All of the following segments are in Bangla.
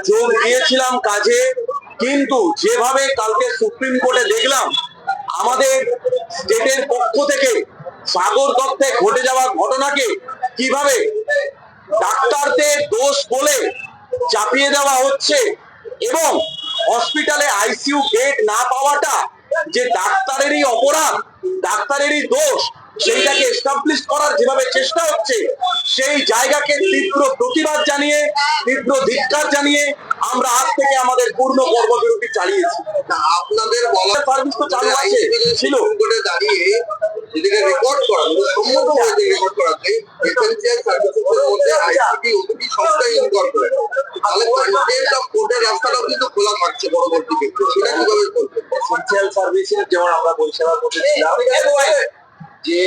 যোগ দিয়েছিলাম কাজে, কিন্তু যেভাবে কালকে সুপ্রিম কোর্টে দেখলাম আমাদের স্টেটের পক্ষ থেকে সাগর দত্তে ঘটে যাওয়া ঘটনাকে কিভাবে ডাক্তারদের দোষ বলে চাপিয়ে দেওয়া হচ্ছে এবং হসপিটালে আইসিইউ বেড না পাওয়াটা যে ডাক্তারেরই অপরাধ, ডাক্তারেরই দোষ, সেইটাকে এস্টাবলিশ করার যেভাবে চেষ্টা হচ্ছে, সেই জায়গাকে তীব্র প্রতিবাদ জানিয়ে, তীব্র ধিক্কার জানিয়ে আমরা আজ থেকে আমাদের পূর্ণ কর্মবিরতি চালিয়েছি। আপনাদের বলা সার্ভিস তো চালু আছে ছিল করে দাঁড়িয়ে যেটাকে রেকর্ড করা সম্মত হয়েছে রেকর্ড করাতে এসেনশিয়াল সার্ভিসের মধ্যে আইসিটি ওটিটি সবটা ইনকর্পোরেট, তাহলে কন্টেন্ট অফ কোর্টের রাস্তাটাও কিন্তু খোলা থাকছে পরবর্তীতে, সেটা কিভাবে করবে? এসেনশিয়াল সার্ভিসের যেমন আমরা পরিষেবার মধ্যে ছিলাম, যে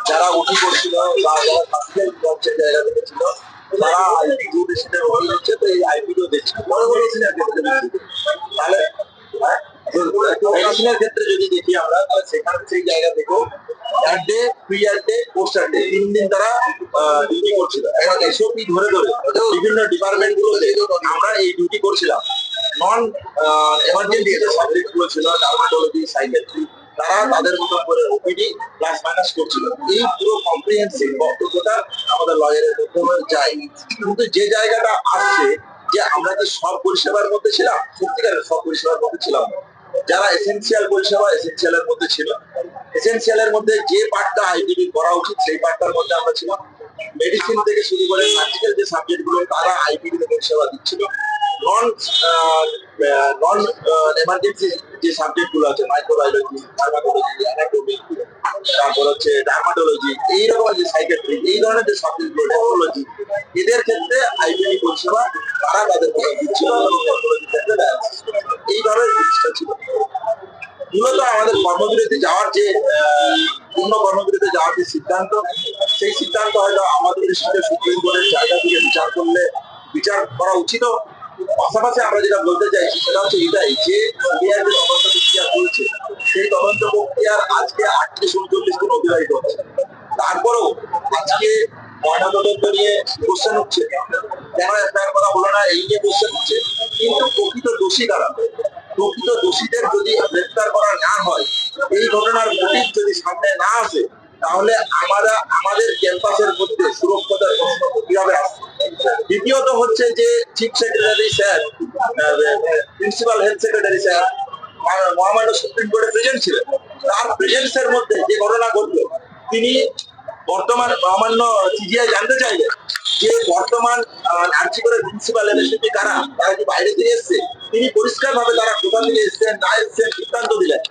যারা ওটি করছিল বা যারা সাসপেন্ড করছে জায়গা থেকে ছিল, তারা আইপিডিও দেশের ওটি হচ্ছে, তো এই আইপিডিও দেখছে মেডিসিনের ক্ষেত্রে। তাহলে মেডিসিনের ক্ষেত্রে যদি দেখি আমরা, তাহলে সেখানে সেই জায়গা থেকেও থার্ড ডে, প্রিয়ার ডে, পোস্টার ডে 3 দিন তারা ডিউটি করছিল। এসওপি ধরে ধরে বিভিন্ন ডিপার্টমেন্ট গুলোতে আমরা এই ডিউটি করছিলাম। নন এমার্জেন্সি যে সাবজেক্ট গুলো ছিল, ডার্মাটোলজি, সাইকিয়াট্রি, তারা তাদের মতো করে ওপিডি প্লাস মাইনাস করছিল। এই পুরো কম্প্রিহেন্সিভ বক্তব্যটা আমাদের লয়ারের মধ্যে যায়, কিন্তু যে জায়গাটা আসছে যে আমরা কি সব পরিষেবার মধ্যে ছিলাম, সত্যিকারের সব পরিষেবার মধ্যে ছিলাম। যারা এসেনশিয়াল পরিষেবা এসেনশিয়ালের মধ্যে ছিল, এসেনশিয়ালের মধ্যে যে পার্টটা আইডিবি করা উচিত সেই পার্টটার মধ্যে আমরা ছিলাম। মেডিসিন থেকে শুরু করে সার্জিক্যাল যে সাবজেক্ট গুলো তারা আইপিডি পরিষেবা দিচ্ছিল। নন নন এমার্জেন্সি যে সাবজেক্ট গুলো আছে, মাইক্রোবায়োলজি, ফার্মাকোলজি, অ্যানাটমি, তারপর হচ্ছে ডার্মাটোলজি, এইরকম যে সাইকিয়াট্রি, এই ধরনের যে সাবজেক্ট গুলো, টেকনোলজি, এদের ক্ষেত্রে আইপিডি পরিষেবা তারা তাদের মতো দিচ্ছিল। এই ধরনের জিনিসটা ছিল। মূলত আমাদের কর্মবিরতি যাওয়ার যে পূর্ণ কর্মবিরতি যাওয়ার যে সিদ্ধান্ত, সেই সিদ্ধান্ত হয়তো আমাদের দৃষ্টিতে সুপ্রিম কোর্টের জায়গা থেকে বিচার করা উচিত। পাশাপাশি আমরা যেটা বলতে চাইছি সেটা হচ্ছে এটাই, যে সিবিআই যে তদন্ত প্রক্রিয়া চলছে, সেই তদন্ত প্রক্রিয়ার আজকে 38-39 দিন অতিবাহিত হচ্ছে। তারপরেও আজকে ময়নাতদন্ত নিয়ে কোশ্চেন হচ্ছে, কেন এফআইআর করা হলো না, এই নিয়ে কোশ্চেন হচ্ছে। কিন্তু প্রকৃত দোষী কারা? প্রকৃত দোষীদের যদি গ্রেফতার করা না হয়, এই ঘটনার মোটিভ যদি সামনে না আসে, তাহলে আমাদের ক্যাম্পাসের মধ্যে সুরক্ষতার প্রশ্ন কিভাবে আসবে? দ্বিতীয়ত হচ্ছে যে chief secretary sir, principal health secretary sir মহামান্য সুপ্রিম কোর্টে প্রেজেন্ট ছিলেন। তার প্রেজেন্সের মধ্যে যে ঘটনা ঘটলো, তিনি বর্তমান মহামান্য সিজিআই জানতে চাইলেন যে বর্তমান আর্চিকরের প্রিন্সিপাল এমএসপি কারা, তারা কি বাইরে থেকে এসছে? তিনি পরিষ্কার ভাবে তারা কোথা থেকে এসছেন না এসছেন সিদ্ধান্ত দিলেন।